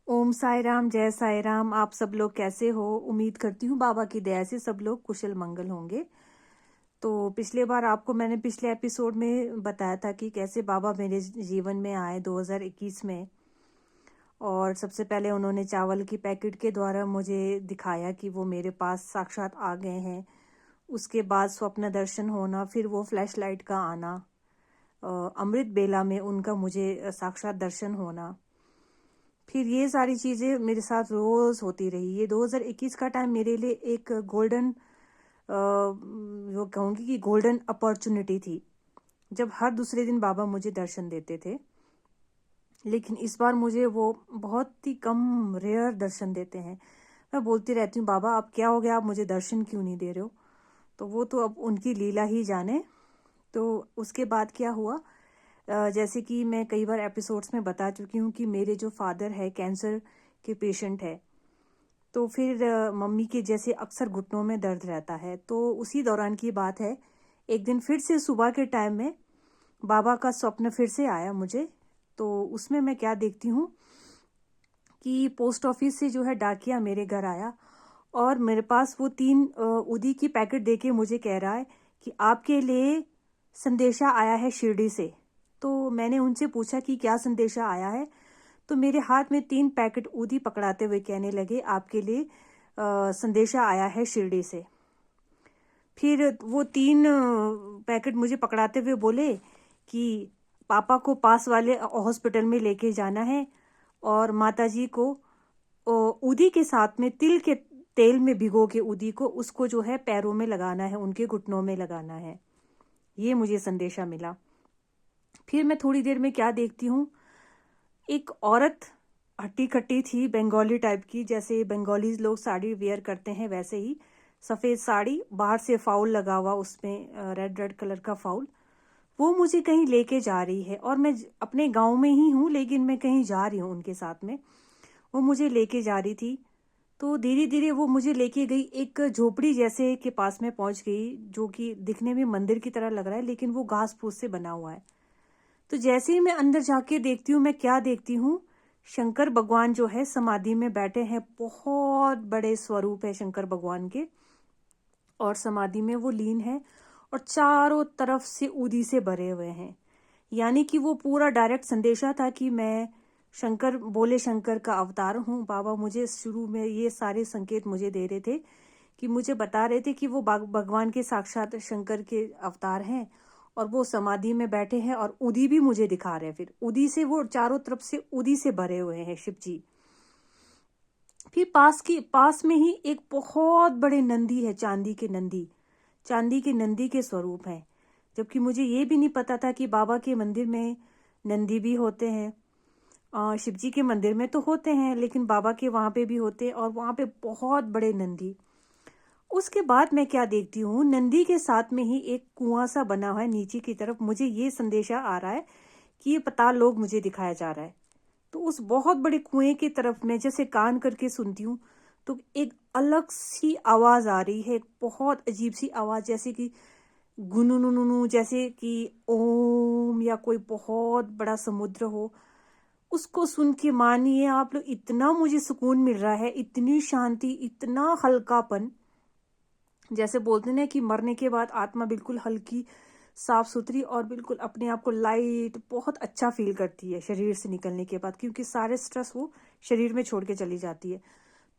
ओम साई राम, जय साई राम। आप सब लोग कैसे हो? उम्मीद करती हूँ बाबा की दया से सब लोग कुशल मंगल होंगे। तो पिछले बार आपको मैंने पिछले एपिसोड में बताया था कि कैसे बाबा मेरे जीवन में आए 2021 में। और सबसे पहले उन्होंने चावल की पैकेट के द्वारा मुझे दिखाया कि वो मेरे पास साक्षात आ गए हैं। उसके बाद स्वप्न दर्शन होना, फिर वो फ्लैश लाइट का आना, अमृत बेला में उनका मुझे साक्षात दर्शन होना। फिर ये सारी चीज़ें मेरे साथ रोज़ होती रही। ये 2021 का टाइम मेरे लिए एक गोल्डन, वो कहूँगी कि गोल्डन अपॉर्चुनिटी थी, जब हर दूसरे दिन बाबा मुझे दर्शन देते थे। लेकिन इस बार मुझे वो बहुत ही कम, रेयर दर्शन देते हैं। मैं बोलती रहती हूँ, बाबा अब क्या हो गया, आप मुझे दर्शन क्यों नहीं दे रहे हो? तो वो तो अब उनकी लीला ही जाने। तो उसके बाद क्या हुआ, जैसे कि मैं कई बार एपिसोड्स में बता चुकी हूँ कि मेरे जो फादर है कैंसर के पेशेंट है। तो फिर मम्मी के जैसे अक्सर घुटनों में दर्द रहता है। तो उसी दौरान की बात है, एक दिन फिर से सुबह के टाइम में बाबा का स्वप्न फिर से आया मुझे। तो उसमें मैं क्या देखती हूँ कि पोस्ट ऑफिस से जो है डाकिया मेरे घर आया और मेरे पास वो 3 उदी की पैकेट देके मुझे कह रहा है कि आपके लिए संदेशा आया है शिरडी से। तो मैंने उनसे पूछा कि क्या संदेशा आया है? तो मेरे हाथ में 3 पैकेट ऊदी पकड़ाते हुए कहने लगे, आपके लिए संदेशा आया है शिरडी से। फिर वो 3 पैकेट मुझे पकड़ाते हुए बोले कि पापा को पास वाले हॉस्पिटल में लेके जाना है और माताजी को ऊदी के साथ में तिल के तेल में भिगो के ऊदी को, उसको जो है पैरों में लगाना है, उनके घुटनों में लगाना है। ये मुझे संदेशा मिला। फिर मैं थोड़ी देर में क्या देखती हूँ, एक औरत हट्टी कट्टी थी, बंगाली टाइप की, जैसे बंगालीज लोग साड़ी वेयर करते हैं वैसे ही। सफ़ेद साड़ी, बाहर से फाउल लगा हुआ, उसमें रेड रेड कलर का फाउल। वो मुझे कहीं लेके जा रही है और मैं अपने गांव में ही हूँ, लेकिन मैं कहीं जा रही हूँ उनके साथ में। वो मुझे लेके जा रही थी। तो धीरे धीरे वो मुझे लेके गई, एक झोपड़ी जैसे के पास में पहुंच गई, जो कि दिखने में मंदिर की तरह लग रहा है, लेकिन वो घास फूस से बना हुआ है। तो जैसे ही मैं अंदर जाके देखती हूँ, मैं क्या देखती हूँ, शंकर भगवान जो है समाधि में बैठे हैं। बहुत बड़े स्वरूप है शंकर भगवान के, और समाधि में वो लीन है और चारों तरफ से ऊदी से भरे हुए हैं। यानी कि वो पूरा डायरेक्ट संदेशा था कि मैं शंकर, बोले शंकर का अवतार हूँ। बाबा मुझे शुरू में ये सारे संकेत मुझे दे रहे थे, कि मुझे बता रहे थे कि वो भगवान के साक्षात शंकर के अवतार हैं और वो समाधि में बैठे हैं, और उदी भी मुझे दिखा रहे हैं। फिर उदी से वो चारों तरफ से उदी से भरे हुए हैं शिव जी। फिर पास में ही एक बहुत बड़े नंदी है, चांदी के नंदी, चांदी के नंदी के स्वरूप हैं। जबकि मुझे ये भी नहीं पता था कि बाबा के मंदिर में नंदी भी होते हैं। शिव जी के मंदिर में तो होते हैं, लेकिन बाबा के वहाँ पे भी होते हैं, और वहाँ पे बहुत बड़े नंदी। उसके बाद मैं क्या देखती हूँ, नंदी के साथ में ही एक कुआं सा बना हुआ है नीचे की तरफ। मुझे ये संदेशा आ रहा है कि ये पाताल लोक मुझे दिखाया जा रहा है। तो उस बहुत बड़े कुएं की तरफ मैं जैसे कान करके सुनती हूँ, तो एक अलग सी आवाज आ रही है, एक बहुत अजीब सी आवाज, जैसे कि गुनुनुनु, जैसे कि ओम, या कोई बहुत बड़ा समुद्र हो। उसको सुन के मानिए आप लोग, इतना मुझे सुकून मिल रहा है, इतनी शांति, इतना हल्कापन। जैसे बोलते हैं ना कि मरने के बाद आत्मा बिल्कुल हल्की, साफ सुथरी और बिल्कुल अपने आप को लाइट, बहुत अच्छा फील करती है शरीर से निकलने के बाद, क्योंकि सारे स्ट्रेस वो शरीर में छोड़ के चली जाती है।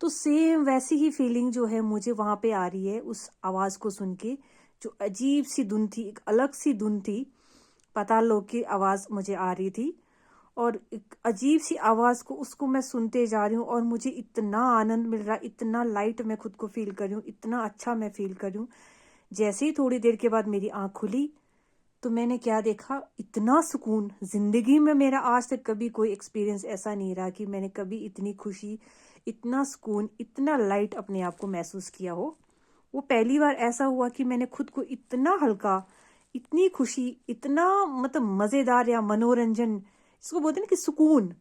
तो सेम वैसी ही फीलिंग जो है मुझे वहां पे आ रही है उस आवाज को सुन के। जो अजीब सी धुन थी, एक अलग सी धुन थी, पाताल लोक की आवाज मुझे आ रही थी। और एक अजीब सी आवाज को, उसको मैं सुनते जा रही हूँ, और मुझे इतना आनंद मिल रहा, इतना लाइट मैं खुद को फील कर रही हूँ, इतना अच्छा मैं फील कर रही हूँ। जैसे ही थोड़ी देर के बाद मेरी आंख खुली, तो मैंने क्या देखा, इतना सुकून। जिंदगी में मेरा आज तक कभी कोई एक्सपीरियंस ऐसा नहीं रहा कि मैंने कभी इतनी खुशी, इतना सुकून, इतना लाइट अपने आप को महसूस किया हो। वो पहली बार ऐसा हुआ कि मैंने खुद को इतना हल्का, इतनी खुशी, इतना मतलब मजेदार या मनोरंजन, इसको बोलते हैं ना कि सुकून,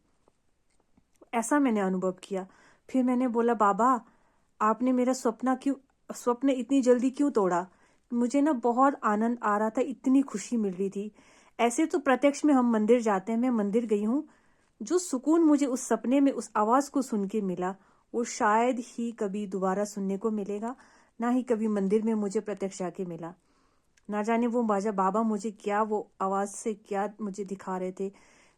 ऐसा मैंने अनुभव किया। फिर मैंने बोला, बाबा आपने मेरा स्वप्न इतनी जल्दी क्यों तोड़ा? मुझे ना बहुत आनंद आ रहा था, इतनी खुशी मिल रही थी। ऐसे तो प्रत्यक्ष में हम मंदिर जाते हैं, मैं मंदिर गई हूँ, जो सुकून मुझे उस सपने में उस आवाज को सुन के मिला, वो शायद ही कभी दोबारा सुनने को मिलेगा, ना ही कभी मंदिर में मुझे प्रत्यक्ष आके मिला। ना जाने वो बाजा बाबा मुझे क्या, वो आवाज से क्या मुझे दिखा रहे थे,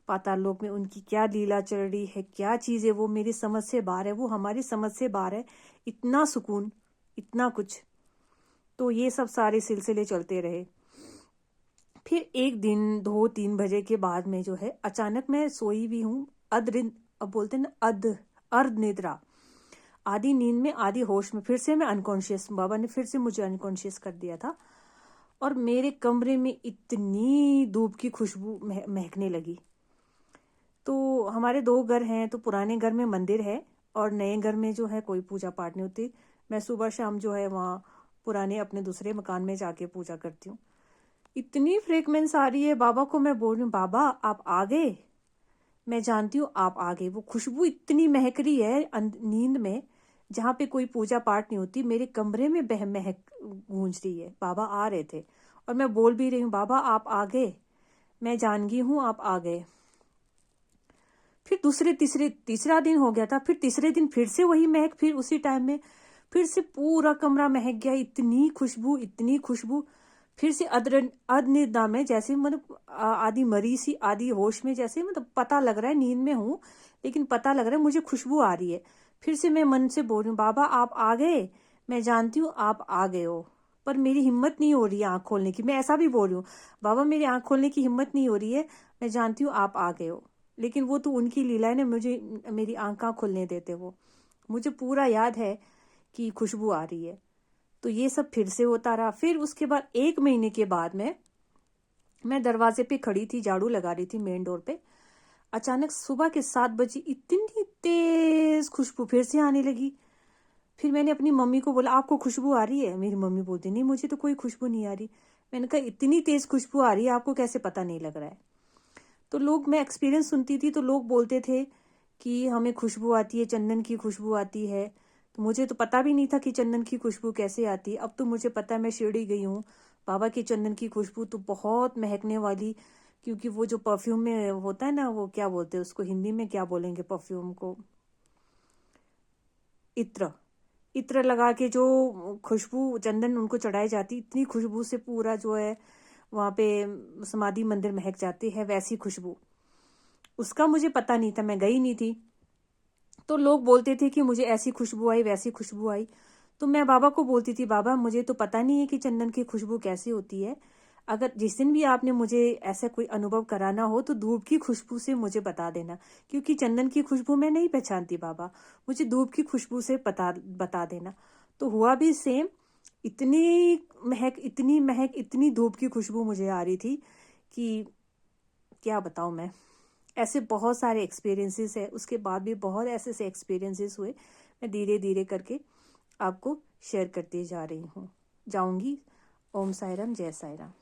पाताल लोक में उनकी क्या लीला चल रही है, क्या चीज है, वो मेरी समझ से बाहर है, वो हमारी समझ से बाहर है। इतना सुकून, इतना कुछ। तो ये सब सारे सिलसिले चलते रहे। फिर एक दिन 2-3 बजे के बाद में जो है, अचानक मैं सोई भी हूँ, अब बोलते हैं ना अर्ध निद्रा, आधी नींद में आधी होश में, फिर से मैं अनकॉन्शियस, बाबा ने फिर से मुझे अनकॉन्शियस कर दिया था। और मेरे कमरे में इतनी धूप की खुशबू महकने लगी। तो हमारे 2 घर हैं, तो पुराने घर में मंदिर है और नए घर में जो है कोई पूजा पाठ नहीं होती। मैं सुबह शाम जो है वहाँ पुराने अपने दूसरे मकान में जाके पूजा करती हूँ। इतनी फ्रेगमेंस आ रही है, बाबा को मैं बोल रही हूँ, बाबा आप आ गए, मैं जानती हूँ आप आ गए। वो खुशबू इतनी महक रही है नींद में, जहाँ पे कोई पूजा पाठ नहीं होती, मेरे कमरे में महक गूंज रही है। बाबा आ रहे थे और मैं बोल भी रही हूँ, बाबा आप आ गए, मैं जान गई हूँ आप आ गए। फिर तीसरा दिन हो गया था, फिर तीसरे दिन फिर से वही महक, फिर उसी टाइम में फिर से पूरा कमरा महक गया, इतनी खुशबू, इतनी खुशबू। फिर से अधनिद्रा में, जैसे मतलब आधी मरी सी आधी होश में, जैसे मतलब पता लग रहा है नींद में हूँ, लेकिन पता लग रहा है मुझे खुशबू आ रही है। फिर से मैं मन से बोल रही हूँ, बाबा आप आ गए, मैं जानती हूँ आप आ गए हो, पर मेरी हिम्मत नहीं हो रही है आंख खोलने की। मैं ऐसा भी बोल रही हूँ, बाबा मेरी आंख खोलने की हिम्मत नहीं हो रही है, मैं जानती हूँ आप आ गए हो, लेकिन वो तो उनकी लीला है ना, मुझे मेरी आंख कहाँ खुलने देते वो। मुझे पूरा याद है कि खुशबू आ रही है। तो ये सब फिर से होता रहा। फिर उसके बाद 1 महीने के बाद में मैं दरवाजे पे खड़ी थी, झाड़ू लगा रही थी मेन डोर पे, अचानक सुबह के 7 बजे इतनी तेज खुशबू फिर से आने लगी। फिर मैंने अपनी मम्मी को बोला, आपको खुशबू आ रही है? मेरी मम्मी बोलती, नहीं मुझे तो कोई खुशबू नहीं आ रही। मैंने कहा, इतनी तेज खुशबू आ रही है, आपको कैसे पता नहीं लग रहा है? तो लोग, मैं एक्सपीरियंस सुनती थी तो लोग बोलते थे कि हमें खुशबू आती है, चंदन की खुशबू आती है। तो मुझे तो पता भी नहीं था कि चंदन की खुशबू कैसे आती है। अब तो मुझे पता है, मैं शिरडी गई हूँ, बाबा की चंदन की खुशबू तो बहुत महकने वाली, क्योंकि वो जो परफ्यूम में होता है ना, वो क्या बोलते हैं उसको, हिंदी में क्या बोलेंगे परफ्यूम को, इत्र, इत्र लगा के जो खुशबू चंदन उनको चढ़ाई जाती, इतनी खुशबू से पूरा जो है वहाँ पे समाधि मंदिर महक जाती है, वैसी खुशबू। उसका मुझे पता नहीं था, मैं गई नहीं थी। तो लोग बोलते थे कि मुझे ऐसी खुशबू आई, वैसी खुशबू आई। तो मैं बाबा को बोलती थी, बाबा मुझे तो पता नहीं है कि चंदन की खुशबू कैसी होती है, अगर जिस दिन भी आपने मुझे ऐसा कोई अनुभव कराना हो तो धूप की खुशबू से मुझे बता देना, क्योंकि चंदन की खुशबू मैं नहीं पहचानती बाबा, मुझे धूप की खुशबू से बता देना। तो हुआ भी सेम, इतनी महक इतनी धूप की खुशबू मुझे आ रही थी कि क्या बताऊं मैं। ऐसे बहुत सारे एक्सपीरियंसेस है, उसके बाद भी बहुत ऐसे ऐसे एक्सपीरियंसेस हुए, मैं धीरे धीरे करके आपको शेयर करती जा रही हूँ, जाऊंगी। ओम साई राम, जय साई राम।